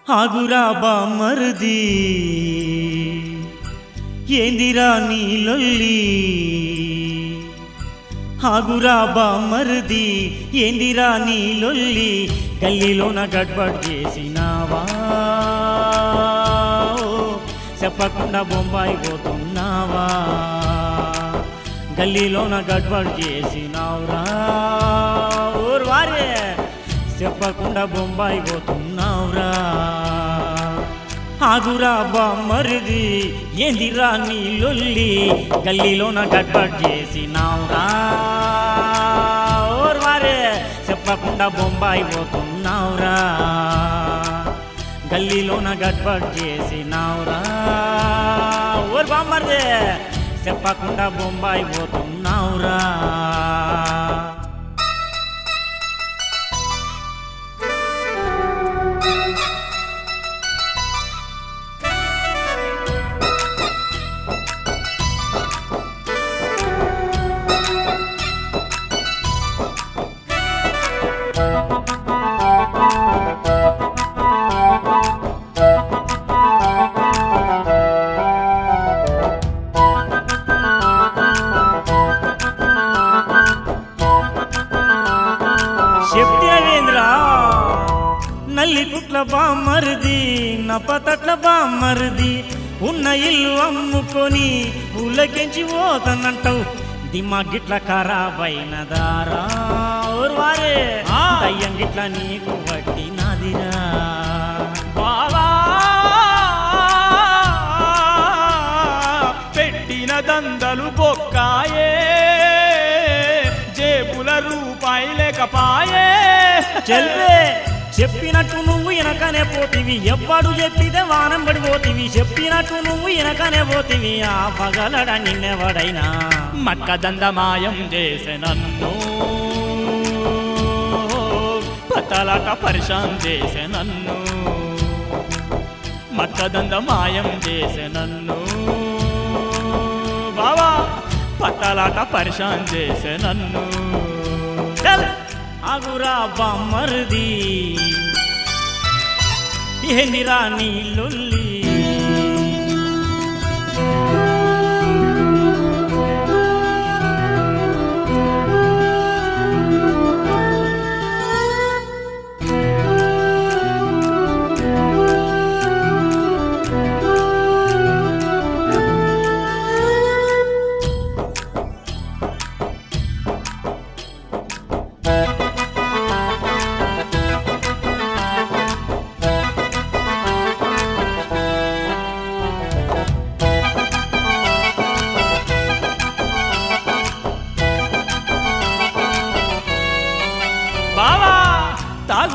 ఆగురా బామర్ది ఏందిరా నీ లొల్లి ఆగురా బామర్ది ఏందిరా నీ లొల్లి గల్లీలోన గడ్బడ్ చేసినావా చెప్పకుండా బొంబాయి పోతున్నావా గల్లీలోన గడ్బడ్ చేసినావురా ఓర్వారే చెప్పకుండా బొంబాయి పోతున్నావురా ఆగురా బామర్ది ఏందిరా నీ లొల్లి గల్లీలోన గడ్బడ్ చేసినావురా ఓర్వారే చెప్పకుండా బొంబాయి పోతున్నావురా గల్లీలోన గడ్బడ్ చేసినావురా ఓర్ బామర్ది చెప్పకుండా బొంబాయి పోతున్నావురా నల్లిపుట్ల బామర్ది నపతట్ల బామర్ది ఉన్న ఇల్లు అమ్ముకొని ఊళ్ళకెంచి పోతానంటావు దిమాగిట్ల ఖరాబైనదారా ఓర్వారే దయ్యం గిట్ల నీకు వడ్డినదిరా బావా పెట్టిన దందలు బొక్కాయే జేబుల రూపాయి లేకపాయే చెల్వే చెప్పినట్టు నువ్వు వెనకనే పోతివి ఎవ్వడు చెప్పితే వానం పడిపోతివి చెప్పినట్టు నువ్వు వెనకనే పోతివి ఆ పగలడ నిన్నెవడైనా మక్కదంద మాయం చేసే నన్ను పతలాట పరిశాన్ చేసే నన్ను మక్కదంద మాయం చేసే నన్ను బావా పతలాట పరిశాన్ చేసే నన్ను ఆగురా బామర్ది ఏందిరా నీ లొల్లి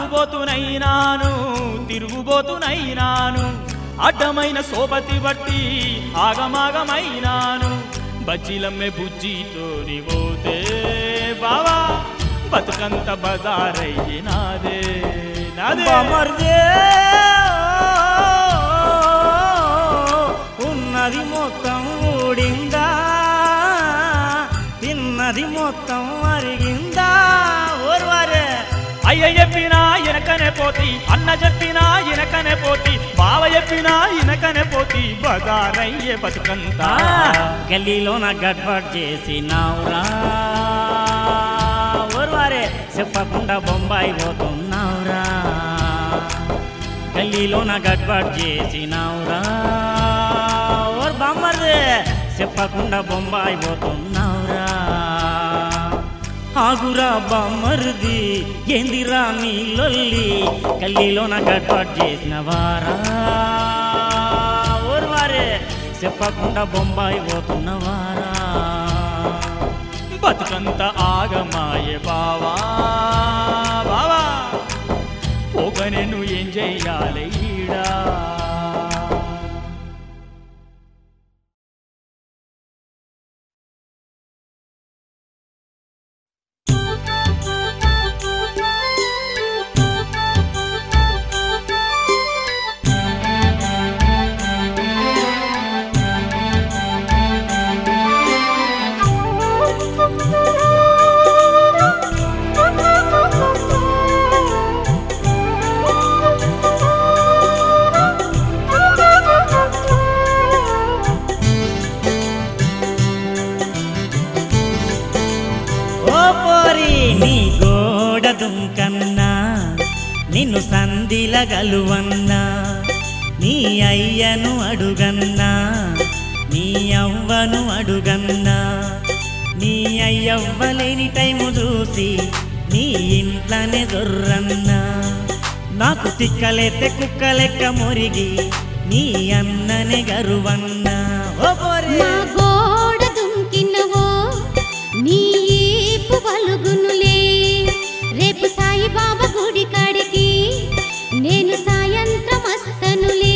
తాగుబోతునైనాను తిరుగుబోతునైనాను అడ్డమైన సోబతి బట్టి ఆగమాగమైనాను బజ్జీలమ్మే బుజ్జితోని పోతే బావా బతుకంత బజారయ్యినాదే నాదే బామర్దే ఉన్నది మొత్తం ఊడిందా తిన్నది మొత్తం అరిగిందా ఓర్వారే అయ్య చెప్పినా వెనకనే పోతి అన్న చెప్పినా వెనకనే పోతి బావ చెప్పినా వెనకనే పోతి బజారయ్యే బతుకంతా గల్లీలోన గడ్బడ్ చేసినావురా ఓర్వారే చెప్పకుండా బొంబాయి పోతున్నావురా గల్లీలోన గడ్బడ్ చేసినావురా ఓర్ బామర్దే చెప్పకుండా బొంబాయి పోతున్నావురా ఆగురా బామర్ది ఏందిరా నీ లొల్లి గల్లీలోన గడ్బడ్ చేసినవారా ఓర్వారే చెప్పకుండా బొంబాయి పోతున్నవారా బతుకంత ఆగమాయే బావా బావా పోక నేను ఏం చెయ్యాలి ఈడా సంధిలగలువన్నా నీ అయ్యను అడుగన్నా నీ అవ్వను అడుగన్నా నీ అయ్యవ్వలేని టైము చూసి నీ ఇంట్లోనే దొర్రన్నా నాకు తిక్కలెత్తే కుక్కలెక్క మురిగి నీ అన్ననే గరువన్నా ఓ మా గోడ దుంకినవో నీ ఈపు పలుగునులే రేపు సాయిబాబా గుడి కాడికి నేను సాయంత్రం వస్తనులే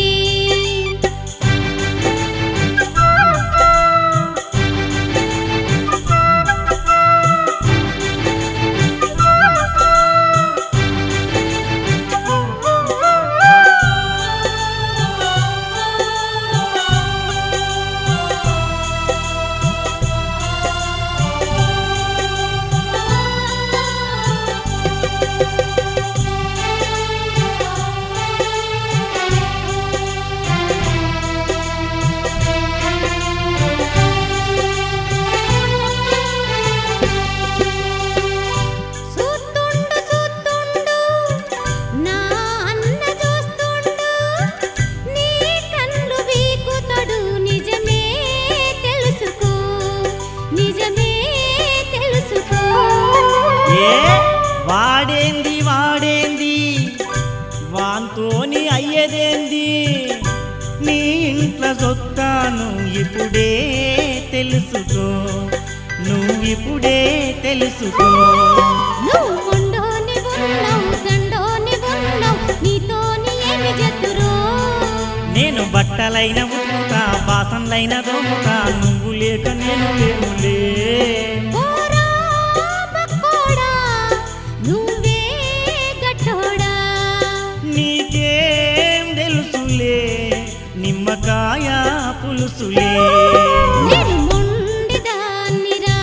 వాడేంది వాడేంది వాంతోని అయ్యేదేంది నీ ఇంట్లో సొత్తాను ఇప్పుడే తెలుసుకో నువ్విప్పుడే తెలుసుకో నువ్వు కొండోని ఉన్నావు దండోని ఉన్నావు నీతోని ఏమి జతురో నేను బట్టలైన ఉతుకుతా బాసన్లైన దోముతా నువ్వు లేక నేను లేనులే నీకేం తెలుసులే నిమ్మకాయ పులుసులే నేను మొండిదాన్నిరా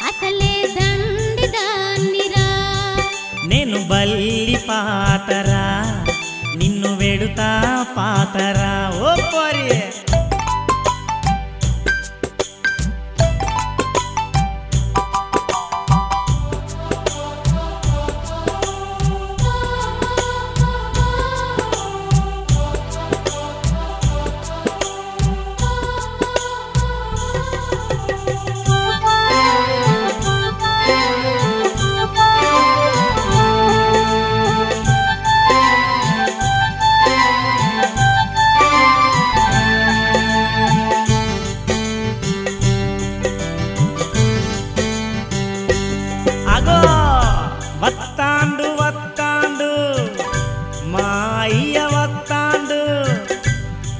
అసలే దండిదాన్నిరా నేను బల్లి పాతరా నిన్ను వెడుతా పాతరా ఓ పోరి వత్తాండు వత్తాండు మా అయ్య వత్తాండు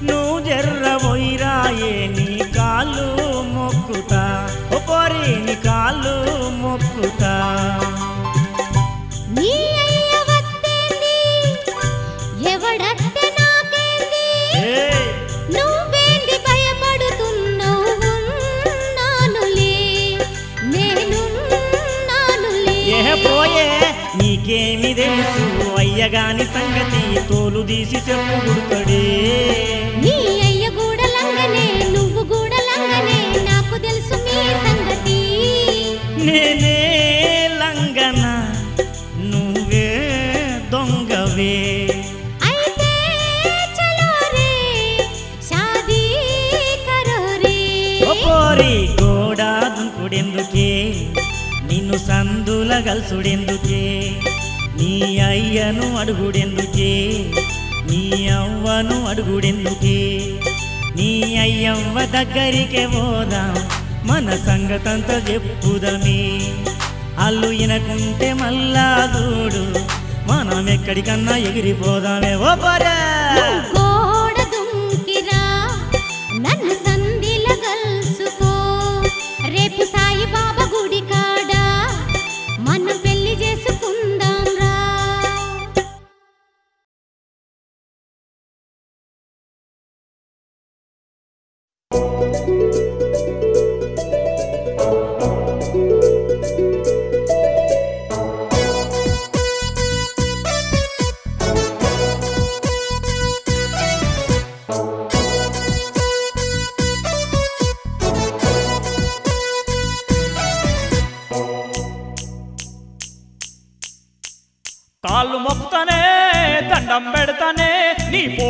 నువ్వు జర్రబోయిరాయే నీ కాళ్ళు మొక్కుతా ఓ పోరి నీ కాళ్ళు మొక్కుతా నీ అయ్య వత్తేంది ఎవడత్తే నాకేంది నువ్వేంది భయపడుతున్నావు నానులే నేనున్నానులే పోయే నీకేమి తెలుసు అయ్యగాని సంగతి తోలు తీసి చెప్పు గుడుకడే నీ అయ్య గూడలంగనే నువ్వు గూడలంగనే నాకు తెలుసు మీ సంగతి నేనే లంగన నువ్వే దొంగవే అయితే చలో రే షాదీ కరో రే ఓ పోరి గోడా దుంకుడెందుకే నిన్ను సందుల గల్సుడెందుకే నీ అయ్యను అడుగుడెందుకే నీ అవ్వను అడుగుడెందుకే నీ అయ్యవ్వ దగ్గరికే పోదాం మన సంగతంతా చెప్పుదమే అల్లు ఇనకుంటే మళ్ళా చూడు మనం ఎక్కడికన్నా ఎగిరిపోదామే ఓ పరా గోడ దుంకిరా నన్ను సంధిల గల్సుకో రేపు సాయిబాబా గుడి కాడ మనం పెళ్లి చేసుకుందాం రా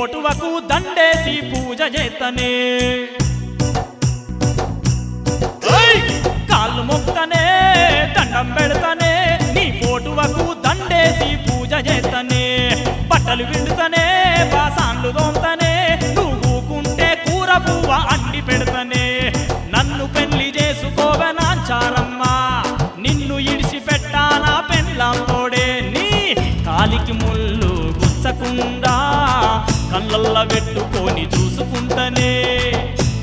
పోటువకు దండేసి పూజ చేతనే కాళ్ళు మొక్తనే దండం పెడతనే నీ పోటువకు దండేసి పూజ చేతనే బట్టలు విండుతనే బాసాన్లు దోంతనే నువ్వు కూకుంటే కూర పువ్వ అండి పెడతనే నన్ను పెళ్లి చేసుకోవనాచారమ్మా నిన్ను ఇడిసి పెట్టానా పెళ్ళాంతోడే నీ కాలికి ముళ్ళు గుచ్చకుండా కళ్ళల్ల పెట్టుకొని చూసుకుంటనే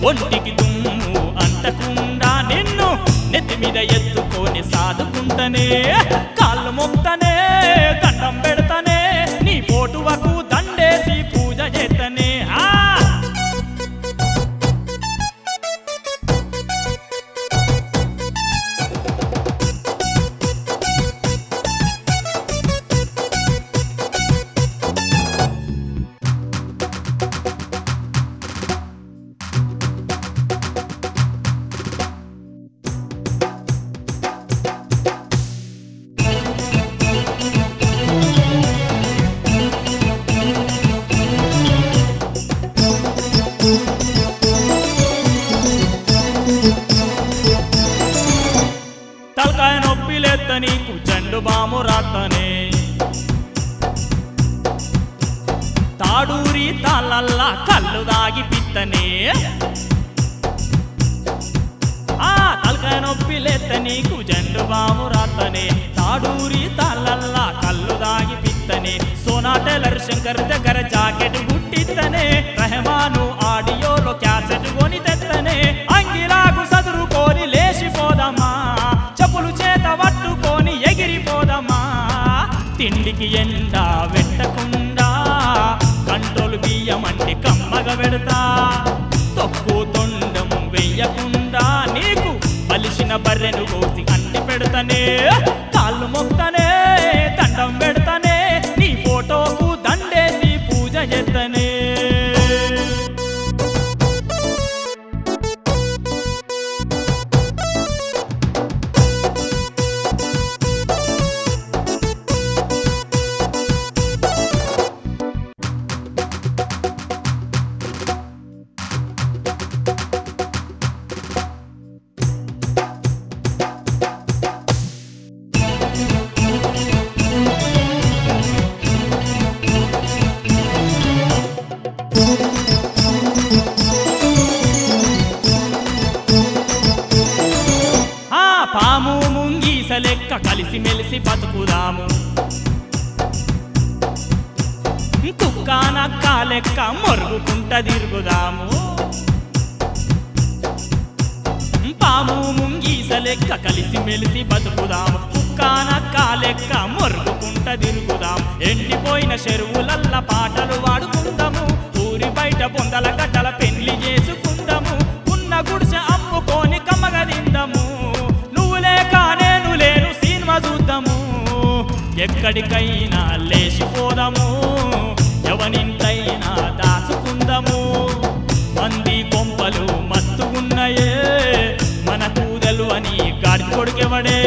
ఒంటికి దుమ్ము అంటకుండా నిన్ను నెత్తి మీద ఎత్తుకొని సాదుకుంటనే కాళ్ళు మొక్తనే దండం పెడతనే నీ పోటువకు దండేసి పూజ చేతనే తలకాయ నొప్పిలేత్త నీకు చెండు బాము రాత్తనే తాడూరి తాళ్ళల్లా కళ్ళు దాగి పిత్తనే తలకాయ నొప్పిలేత్త నీకు చెండు బాము రాత్తనే తాడూరి తాళ్ళల్లా కళ్ళు దాగి పిత్తనే సోనా టైలర్ శంకర్ దగ్గర జాకెట్ గుట్టిత్తనే రెహమాను ఆడియోలో క్యాసెట్ కొని తెత్తనే అంగిలాగు సదురుకొని లేచిపోదమ్మా చెప్పులు చేత పట్టుకొని ఎగిరిపోదమ్మా తిండికి ఎండ వెట్టకుండా కంట్రోలు బియ్యమంటి కమ్మగా పెడతా తొక్కు తొండం వెయ్యకుండా నీకు పలిసిన బర్రెను కోసి అంటి పెడతనే కాళ్ళు మొక్తనే దండం పెడతనే నీ ఫోటోకు దండేసి పూజ చేతనే పాము ముంగీస లెక్క కలిసి మెలిసి బతుకుదాము కుక్క నక్క లెక్క మొరుగుకుంట తిరుగుదాము పాము ముంగీస లెక్క కలిసి మెలిసి బతుకుదాము కుక్క నక్క లెక్క మొరుగుకుంట తిరుగుదాము ఎండిపోయిన చెరువులల్ల పాటలు వాడుకుందాము ఊరి బయట పొందల గడ్డల పెళ్లి చేసుకుందాము ఉన్న గుడిసె అమ్ముకొని కమ్మగా తిందాము నేను లేను సినిమా చూద్దాము ఎక్కడికైనా లేచిపోదాము ఎవనింతైనా దాచుకుందాము మంది కొంపలు మత్తుగున్నాయే మన కూదలు అని గాడి కొడుకెవడే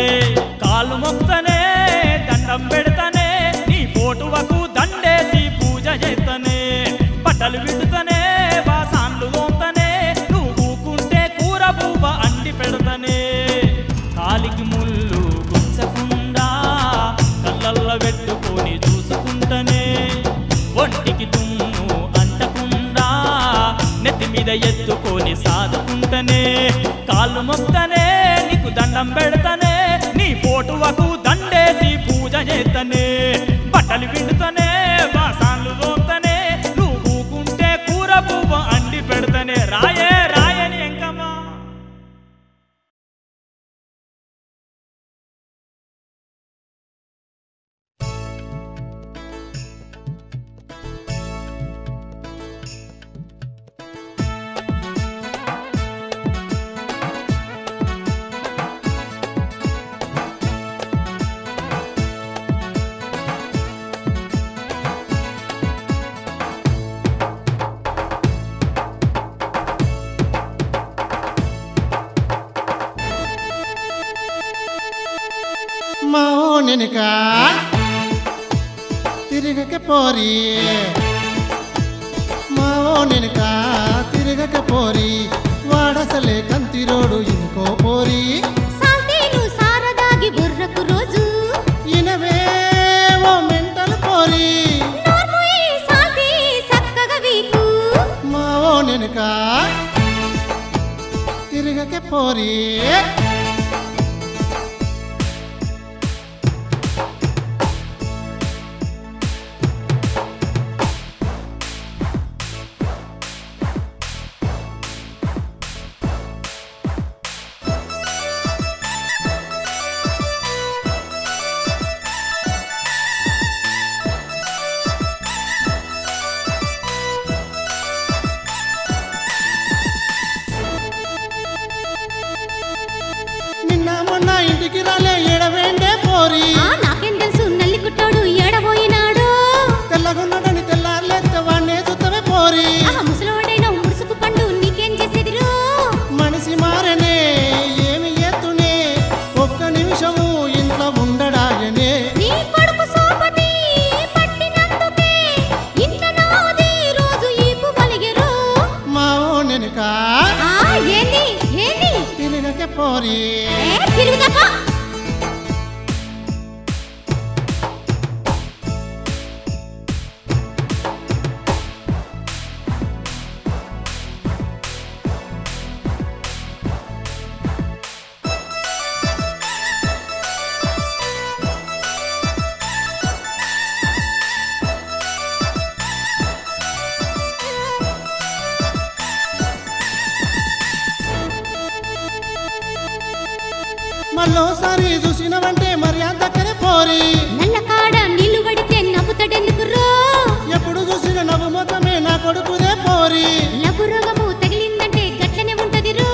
కాళ్ళు మొక్తనే దండం పెడతనే నీ పోటువకు దండేసి పూజ చేతనే బట్టలు విడుతనే బాసాన్లు దోంతనే నువ్వు కూకుంటే కూర పువ్వ అండి పెడతనే కాలికి ముళ్ళు గుచ్చకుండా కళ్ళల్ల పెట్టుకొని చూసుకుంటనే ఒంటికి దుమ్ము అంటకుండా నెత్తి మీద ఎత్తుకొని సాదుకుంటనే కాళ్ళు మొక్తనే నీకు దండం పెడతనే నీ పోటువకు దండేసి పూజ చేతనే బట్టలు విండుతనే బాసాన్లు దోంతనే నువ్వు కూకుంటే కూర పువ్వ అండి పెడతనే రాయే రాయని ఎంకమ్మా మౌనిక తిరిగక పోరి నెనక తిరగక పోరి వాడసలే కంతిరోడు ఇంకో పోరి సాల్తీను సారదాగి బుర్రకు రోజు ఇనవే ఓ మెంటల్ పోరి నోర్ముయి సాల్తీ సక్కగా వీకు మా ఓ నెనక తిరగక పోరి నిన్న మొన్న ఇంటికి రాలే ఎడవేండే పోరి నాకేం తెలుసు నల్లి కుట్టాడు ఏడబోయినాడు తెల్లగున్నడని తెల్లారులేస్తే వాడినే చూస్తవే పోరి ముసలోడైన మురుసుకు పండు నీకేం చేసేదిరు మనిషి మారనే ఏమి ఎత్తునే ఒక్క నిమిషము ఇంట్లో ఉండడాయనే నీ కొడుకు సోపతి పట్టినందుకే ఇంత నాది రోజు ఈపు బలిగెరు మా ఓ నెనక ఏంది ఏంది తిరగక పోరి తిరుగుతాపా మళ్ళోసారి చూసినవంటే మర్యాదకనే పోరి నల్ల కాడ నీళ్లు పడితే నవ్వుతాడెందుకు రో ఎప్పుడు చూసిన నవ్వు మొత్తమే నా కొడుకుదే పోరి లఘు రోగము తగిలిందంటే గట్లనే ఉంటది రో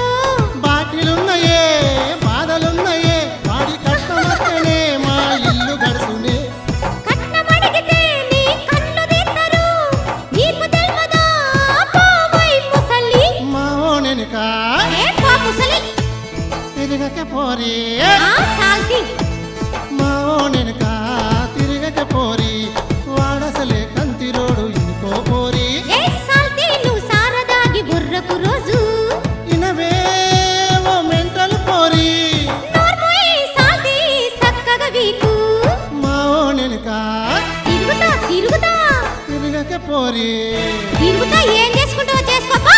బాకీలున్నాయే బాధలున్నాయే వాడి కష్టమస్తేనే మా ఇల్లు గడుసునే కట్నం అడిగితే నీ కళ్ళు తీస్తారు నీకు తెల్వదా పోవై ముసలి మా ఓ నెనక పో ముసలి తిరగక పోరి సాల్తీ మా ఓ నెనక తిరగక పోరి వాడసలే కంతిరోడు ఇంకో పోరి సాల్తీ నువ్వు సారదాగి బుర్రకు రోజు ఇనవే ఓ మెంటల్ పోరి నోర్ముయి సాల్తీ సక్కగా వీకు మా ఓ నెనక తిరుగుతా తిరుగుతా తిరగక పోరి తిరుగుతా ఏం చేసుకుంటావో చేసుకోపా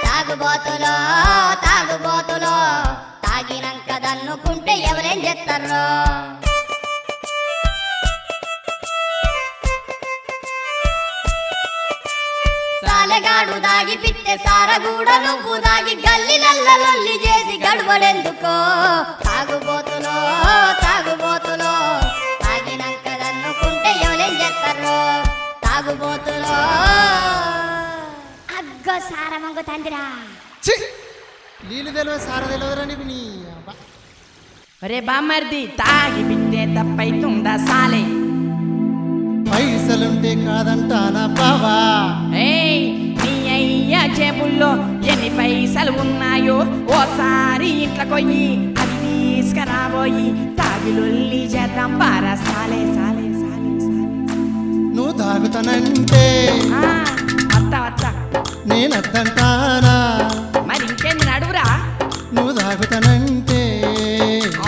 తాగుబోతులో తాగుబోతులో తాగినాక దన్నుకుంటే ఎవరేం చేస్తారో సాలెగాడు దాగి పిట్టె సారగూడ నువ్వు దాగి గల్లిలల్లలొల్లి చేసి గడబడెందుకో తాగుబోతులో తాగుబోతులో తాగినాక దన్నుకుంటే ఎవరేం చేస్తారో తాగుబోతులో అగ్గో సారమంగు తందిరా ఛీ! నీళ్ళు తెలియదు సార తెలియదురా నీకు నీ అబ్బా. ఒరే బామ్మర్ది తాగి బిట్టే తప్పైతుందా సాలే పైసలుంటే కాదంటానా బావా ఏయ్ నీ అయ్య జేబుల్లో ఎన్ని పైసలు ఉన్నాయో ఓసారి ఇంట్లోకొయ్యి అవి తీసుకురాబోయి తాగిలొల్లి చేద్దాం బారా సాలే సాలే సాలే సాలే నువ్వు తాగుతానంటే వస్తా వస్తా నేనద్దంటానా మరి ఇంకేంది నడువురా నువ్వు తాగుతానంటే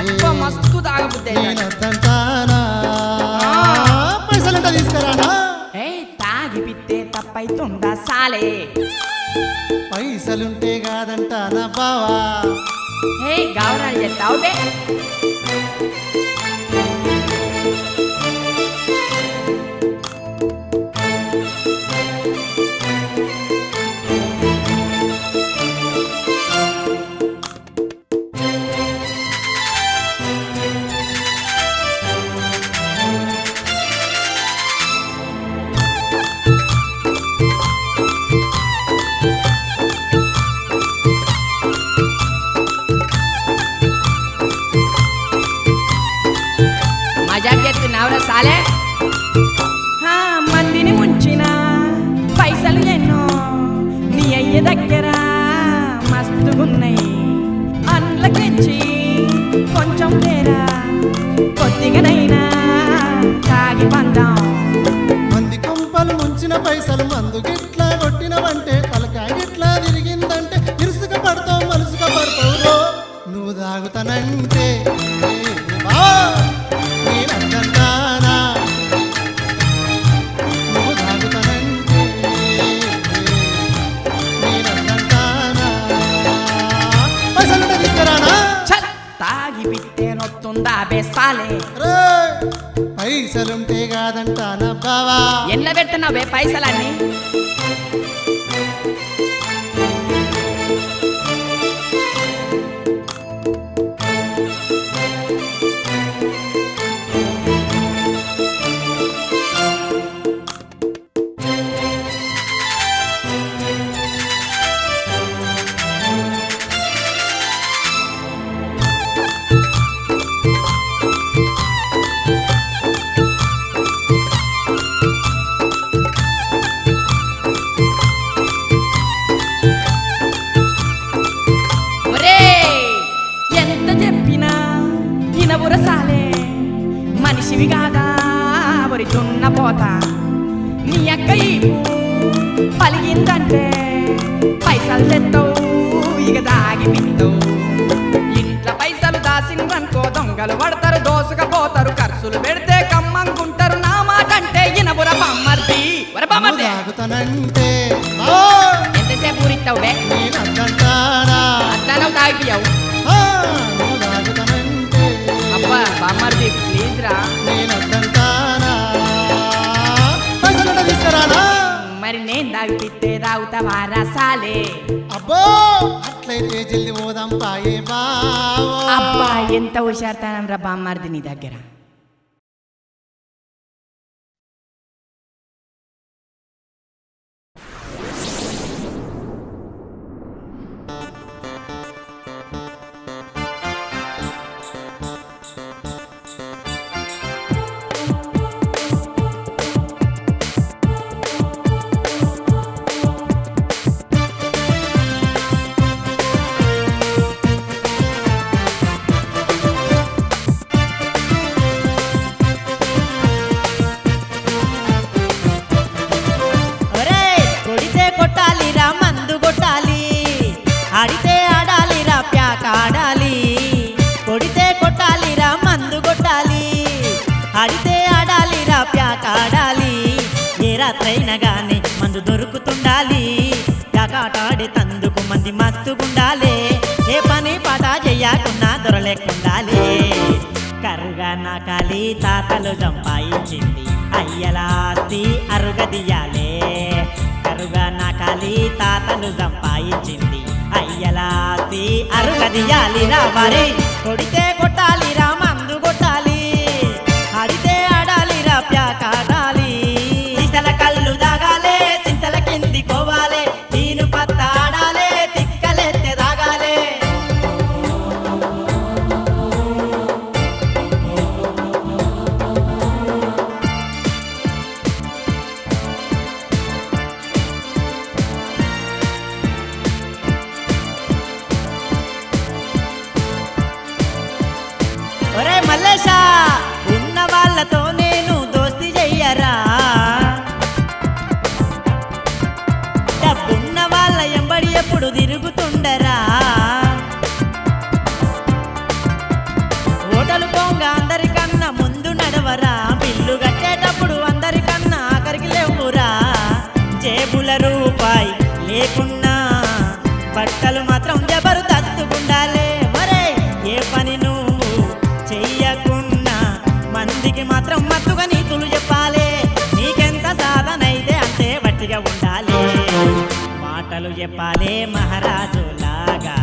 అబ్బ మస్తు తాగబుద్ది నేనద్దంటానా పైసలుంటే తీసుకురానా ఏయ్ తాగి బిట్టే తప్పైతుందా సాలే పైసలుంటే కాదంటానా బావా ఏయ్ గౌరవం చేస్తావు బే పైసలు మందు గిట్లా కొట్టినవంటే తలకాయ గిట్లా తిరిగిందంటే ఇరుసుక పడతావు మలుసుక పడతావు రో నువ్వు తాగుతానంటే నేనంటానా నువ్వు తాగుతానంటే నేనంటానా పైసలు తీసుకురానా చల్ తాగి పిత్తే నొత్తుందా బెస్సాలే పైసలుంటే కాదంటానా బావా ఎన్న పెట్టినవే పైసలన్నీ మనిషివి కాదా ఒరి చున్న పోతా నీ అక్క ఈపు పలిగిందంటే పైసలు తెస్తావు ఇక దాగి పిత్తవు ఇంట్లో పైసలు దాసిండ్రనుకో దొంగలు పడతారు దోసుకపోతారు ఖర్చులు పెడితే కమ్మంకుంటారు నా మాట అంటే ఇనబుర బమ్మర్ది తాగుతానంటే ఎంతసేపు ఊరిస్తావు అట్లా తాగిపోయావు అబ్బా బామ్మర్ది ప్లీజ్ రా మరి నేను తాగిపిస్తే తాగుతావా రసాలే అబ్బో అట్లయితే జల్ది పోదాం పాయే బావో అబ్బా ఎంత హుషారుతానం రా బామ్మర్ది నీ దగ్గర ఆడితే ఆడాలిరా ప్యాక ఆడాలి కొడితే కొట్టాలిరా మందు కొట్టాలి ఆడితే ఆడాలిరా ప్యాక ఆడాలి ఏ రాత్రైనా గాని మందు దొరుకుతుండాలి ప్యాకాట ఆడే తందుకు మంది మస్తుగుండాలి ఏ పని పాట చెయ్యకున్నా దొరలేకుండాలి కరుగా నాకాలి తాతలు సంపాయించింది అయ్యలాస్తి అరుగదియాలే కరుగా నాకాలి తాతలు సంపాయించింది అయ్యలాస్తి అరుగదియాలిరా మరి కొడితే కొట్టాలిరా మందు కొట్టాలి ఆడితే ఆడాలిరా ప్యాక ఆడాలి సిసల కళ్ళు దాగాలే సింతల కింది కోవాలే నేను పత్త ఆడాలే తిక్కలెత్తే దాగాలే ఒరే మల్లేశా ఉన్న వాళ్ళతో నేను దోస్తి చెయ్యరా డబ్బున్న వాళ్ళ ఎంబడి ఎప్పుడు తిరుగుతుండరా ఓటలు పోంగ అందరికన్నా ముందు నడవరా బిల్లు కట్టేటప్పుడు అందరికన్నా ఆఖరికి లేవురా జేబుల రూపాయి లేకున్నా బట్టలు మాత్రం జబర్దస్తుగుండాలే మరే ఏ పని నువ్వు చెయ్యకున్నా మందికి మాత్రం మత్తుగా నీతులు చెప్పాలి నీకెంత సాధనైతే అంతే వట్టిగా ఉండాలి మాటలు చెప్పాలి మహారాజులాగా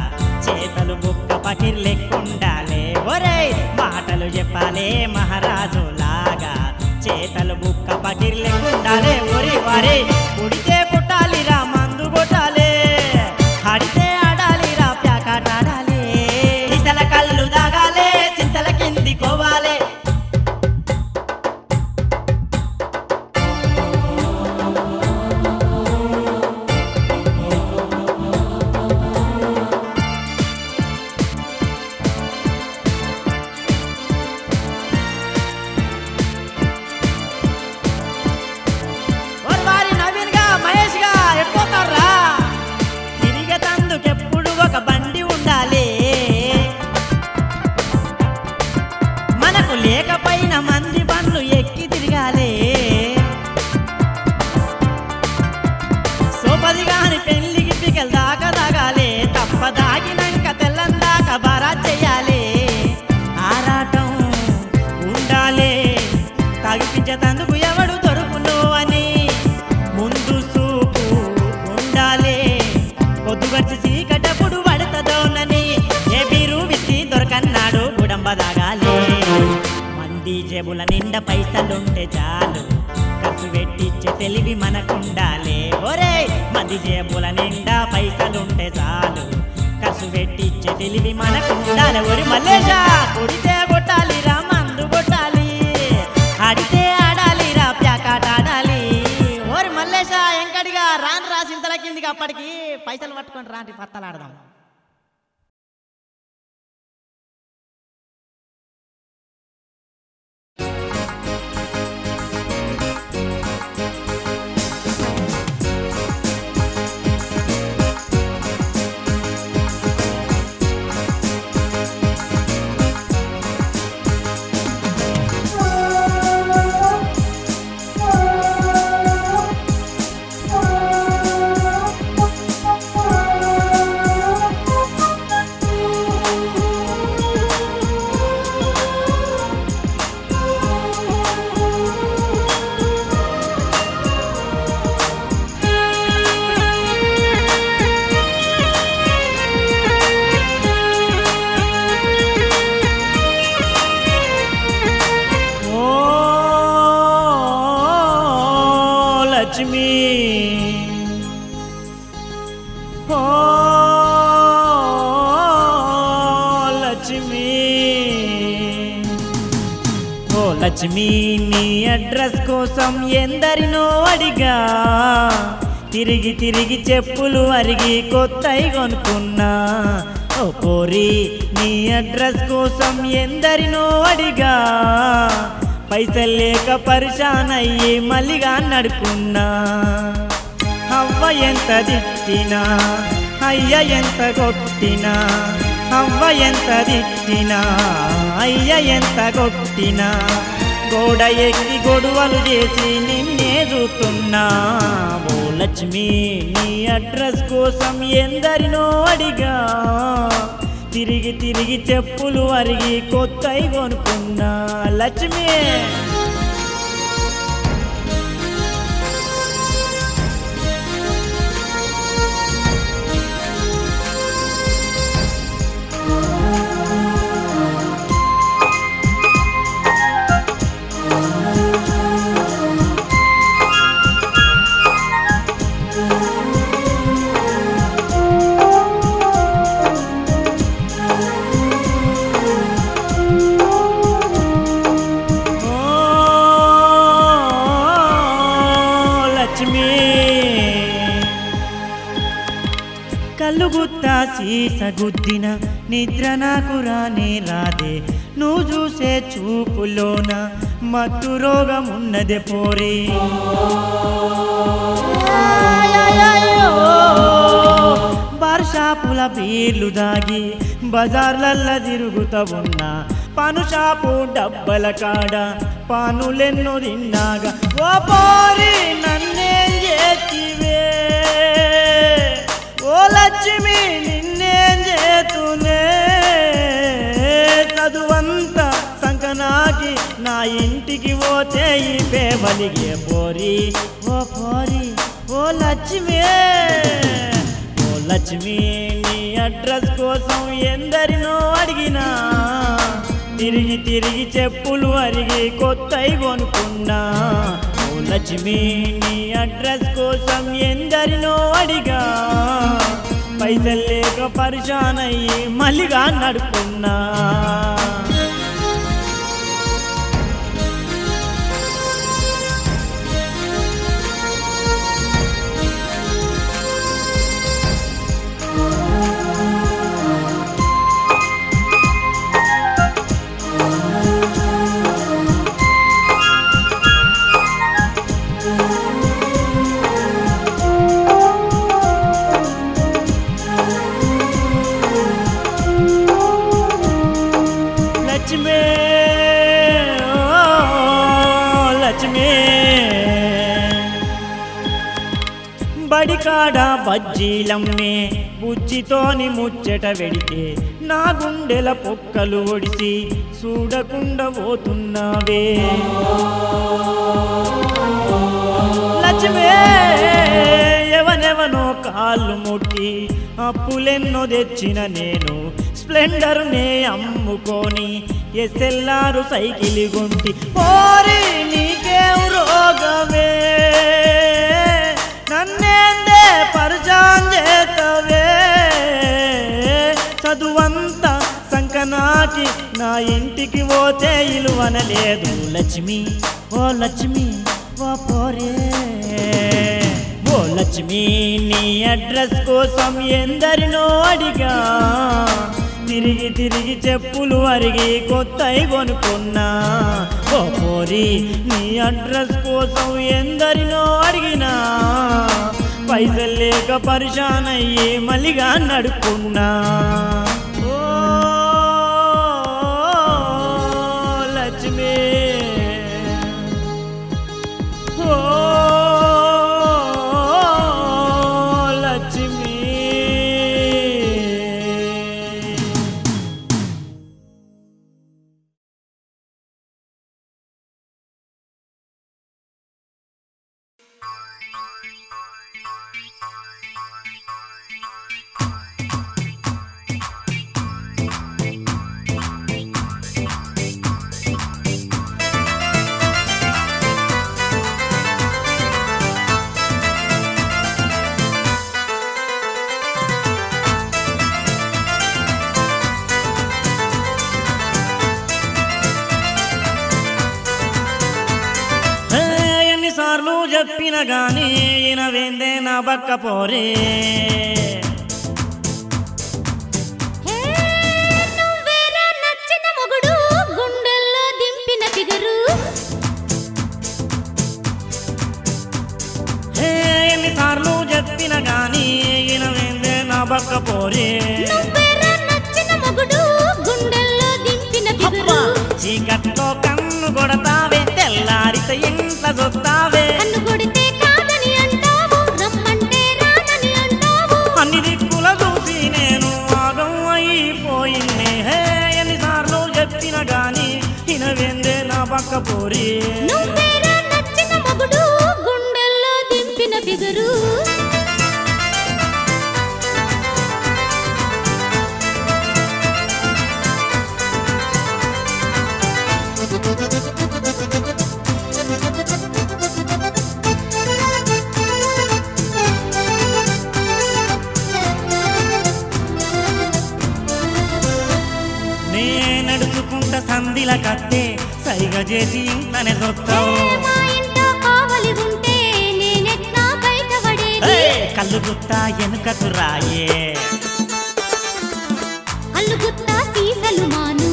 చేతలు బుక్క పకిర్లెక్కుండాలి ఒరే మాటలు చెప్పాలి మహారాజులాగా చేతలు బుక్క పకిర్లెక్కుండాలి ఒరి వారే కుడితే కొట్టాలిరా మందు కొట్టాలి ఆడితే ఆడాలిరా ప్యాకాట ఆడాలి సిసల కళ్ళు దాగాలే సింతల కింది కోవాలే వారి నవ్వి జేబుల నిండా పైసలుంటే చాలు ఖర్చు పెట్టించే తెలివి మనకుండాలే ఒరే మంది జేబుల నిండా పైసలుంటే చాలు ఖర్చు పెట్టించే తెలివి మనకుండాలి ఒరి మల్లేశా కొడితే కొట్టాలిరా మందు కొట్టాలి ఆడితే ఆడాలిరా ప్యాకాట ఆడాలి ఓరి మల్లేశా ఎంకడిగా రాను రాసింతల కిందికి అప్పటికి పైసలు పట్టుకొని రాంటి పత్తలాడదాం లక్ష్మి ఓ లక్ష్మి ఓ లక్ష్మి నీ అడ్రస్ కోసం ఎందరినో అడిగా తిరిగి తిరిగి చెప్పులు అరిగి కొత్తవి కొనుక్కున్నా ఓ పోరి నీ అడ్రస్ కోసం ఎందరినో అడిగా పైసలు లేక పరిశాన్ అయ్యి మల్లిగా నడుకున్నా అవ్వ ఎంత తిట్టినా అయ్య ఎంత కొట్టినా అవ్వ ఎంత తిట్టినా అయ్య ఎంత కొట్టినా గోడ ఎక్కి గొడవలు చేసి నిన్నే చూస్తున్నా ఓ లక్ష్మి నీ అడ్రస్ కోసం ఎందరినో అడిగా తిరిగి తిరిగి చెప్పులు అరిగి కొత్తవి కొనుక్కున్నా లక్ష్మి కళ్ళుగుత్తా సీసగుద్దిన నిద్ర నాకు రానే రాదే నువ్వు చూసే చూపులోన మత్తు రోగం ఉన్నదే పోరే బార్షాపుల బీర్లు దాగి బజార్లల్ల తిరుగుతా ఉన్నా పాను షాపు డబ్బల కాడ పానులెన్నో తిన్నాగా ఓ పోరి నన్నేం చేతివే ఓ లక్ష్మి నిన్నేం చేతునే చదువంతా సంకనాకి నా ఇంటికి పోతే ఈ పేవలిగే పోరి ఓ పోరి ఓ లక్ష్మి ఓ లక్ష్మి నీ అడ్రస్ కోసం ఎందరినో అడిగినా తిరిగి తిరిగి చెప్పులు అరిగి కొత్తవి కొనుక్కున్నా ఓ లక్ష్మి నీ అడ్రస్ కోసం ఎందరినో అడిగా పైసలు లేక పరిశాన్ అయ్యి మల్లిగా నడుకున్నా బడికాడ బజ్జీలమ్మే బుజ్జితోని ముచ్చట వెడితే నా గుండెల పొక్కలు ఒడిసి చూడకుండా పోతున్నావే లక్ష్మే ఎవనెవనో కాళ్ళు ముట్టి అప్పులెన్నో తెచ్చిన నేను స్ప్లెండర్నే అమ్ముకొని ఎస్ఎల్ఆర్ సైకిల్ గుంటి పోరి నీకేం రోగమే నన్నేందే పరిచయం చేతవే చదువంతా సంకనాకి నా ఇంటికి పోతే ఇలువనలేదు లక్ష్మి ఓ లక్ష్మి ఓ పోరే ఓ లక్ష్మి నీ అడ్రస్ కోసం ఎందరినో అడిగా తిరిగి తిరిగి చెప్పులు అరిగి కొత్తవి కొనుక్కున్నా ఓ పోరి నీ అడ్రస్ కోసం ఎందరినో అడిగినా పైసలు లేక పరిశాన్ అయ్యి మలిగా నడుకున్నా ఓ లక్ష్మి ఓ లక్ష్మి ఎన్నిసార్లు చెప్పిన గాని ఈయనవేందే నా బక్క పోరే హే నువ్వేరా నచ్చిన మొగుడు గుండెల్లో దింపిన ఫిగరు ఎన్నిసార్లు చెప్పిన గాని ఈయనవేందే నా బక్క పోరే నువ్వేరా నచ్చిన మొగుడు గుండెల్లో దింపిన ఫిగరు చీకట్లో కన్ను కొడతావే తెల్లారిత ఇంత చూస్తావే కన్ను కొడితే కాదని అంటావు రమ్మంటే రానని అంటావు అన్ని దిక్కుల చూసి నేను ఆగం అయిపోయింది హే ఎన్నిసార్లు చెప్పిన గాని ఈయనవేందే నా పక్క పోరి నువ్వేరా నచ్చిన మొగుడు గుండెల్లో దింపిన ఫిగరు నే నడుచుకుంట సందిల కత్తే సైగ చేసి ఇంట్లోనే చూస్తావు మా ఇంట్లో కావలి ఉంటే నేనెట్లా బయటపడేది కళ్ళు గుత్తా వెనుకకు రాయే అల్లుగుత్తా సీసలు మాను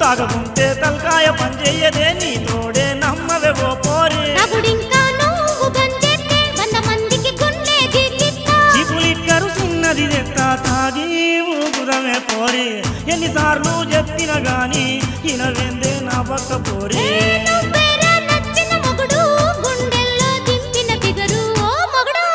తాగకుంటే తలకాయ పనిచేయదే నీ తోడే నమ్మవే ఓ పోరి తగుడింకా నువ్వు గంజెట్టే 100 మందికి గుండె గిట్టిస్తా చిపులిక్కరు చిన్నది తెత్తా తాగి ఊగుదమే పోరి ఎన్నిసార్లు చెప్పిన గాని ఈయనవేందే నా పక్క పోరి నువ్వేరా నచ్చిన మొగుడు గుండెల్లో దింపిన ఫిగరు ఓ మొగుడు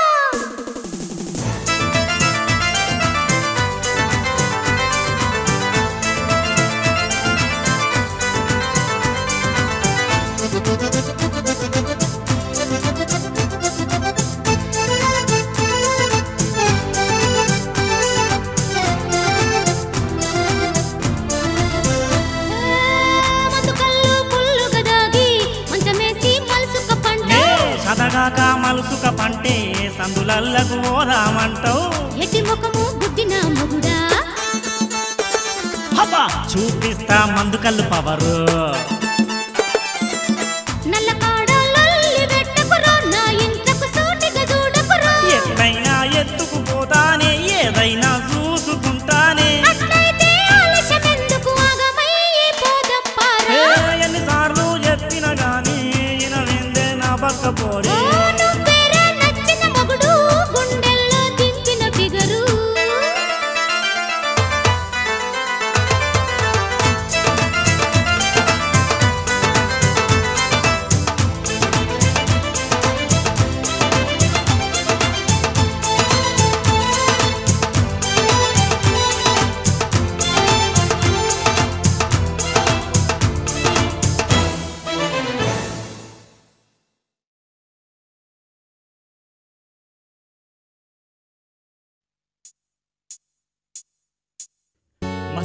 మందుకల్లు పుల్లుగా దాగి మంచమేసి మలుసుక పంట సదగాక మలుసుక పంటే సందులల్లకు ఓదామంటావు ఎట్టి ముఖము గుడ్డిన మొగుడా హబ్బా చూపిస్తా మందుకల్లు పవరు నల్ల కాడలల్లి వెట్టకురో నా ఇంట్లకు సూటిగా చూడకురో ఎట్లయినా ఎత్తుకుపోతానే ఏదైనా చూసుకుంటానే అట్లయితే ఆలస్యమెందుకు ఆగమయ్యి పోదప్పారా ఎన్నిసార్లు చెప్పిన గాని ఈయనవేందే నా పక్క పోరి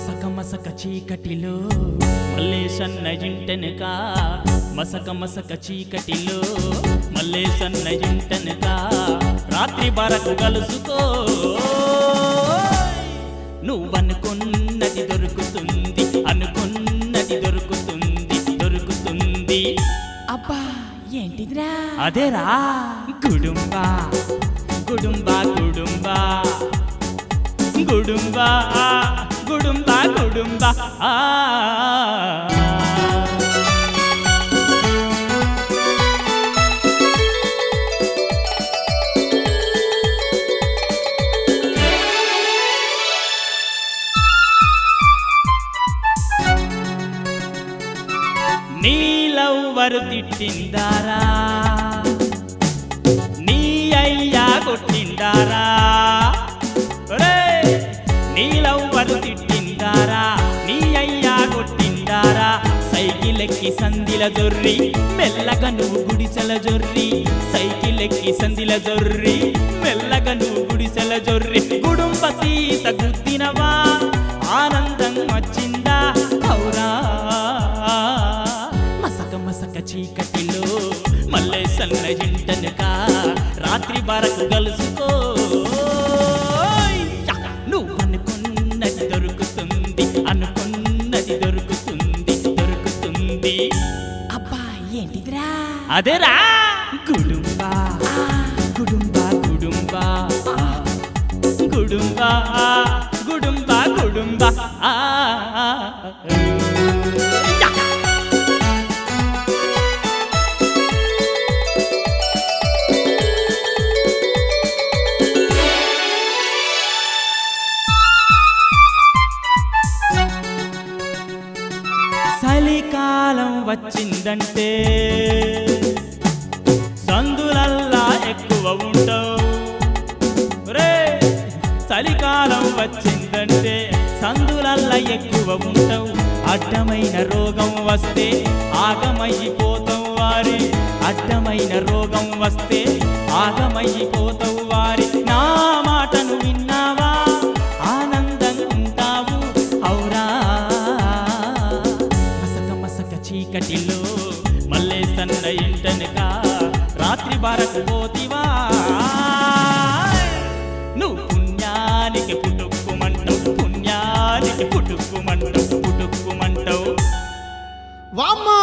మసక మసక చీకటిలో మల్లేశన్న ఇంటెనక మసక మసక చీకటిలో మల్లేశన్న ఇంటెనక రాత్రి బరకు కలుసుకో నువ్వనుకున్నది దొరుకుతుంది అనుకున్నది దొరుకుతుంది దొరుకుతుంది అబ్బా ఏంటిదిరా అదేరా గుడుంబా గుడుంబా గుడుంబా గుడుంబా గుడుంబా గుడుంబా నీలవ్వరు తిట్టిందారా నీ అయ్యా కొట్టిందారా నీలవ్వరు తిట్టిందారా నీ అయ్యా కొట్టిందారా సైకిలెక్కి సందిల జొర్రి మెల్లగా నువ్వు గుడిసెల జొర్రి సైకిలెక్కి సందిల జొర్రి మెల్లగా నువ్వు గుడిసెల జొర్రి గుడుంబ సీత గుద్దినవా ఆనందం వచ్చిందా అవురా మసక మసక చీకటిలో మల్లేశన్న ఇంటెనక రాత్రి బరకు కలుసుకో నువ్వు అనుకున్నది దొరుకుతుంది అనుకున్నది దొరుకుతుంది దొరుకుతుంది అబ్బా ఏంటిదిరా అదేరా గుడుంబా గుడుంబా గుడుంబా గుడుంబా గుడుంబా గుడుంబా చలికాలం వచ్చిందంటే సందులల్లా ఎక్కువ ఉంటావు రే చలికాలం వచ్చిందంటే సందులల్లా ఎక్కువ ఉంటావు అడ్డమైన రోగం వస్తే ఆగమైపోతావు వారి అడ్డమైన రోగం వస్తే ఆగమైపోతావు వారి నా మాటను విన్నావా ఆనందం ఉంటావు అవురా చీకటిలో మల్లేశన్న ఇంటెనక రాత్రి బరకు పోతివా నువ్వు పుణ్యానికి పుట్టుక్కుమంటావు పుణ్యానికి పుట్టుక్కుమంటావు పుట్టుక్కుమంటావు వామ్మా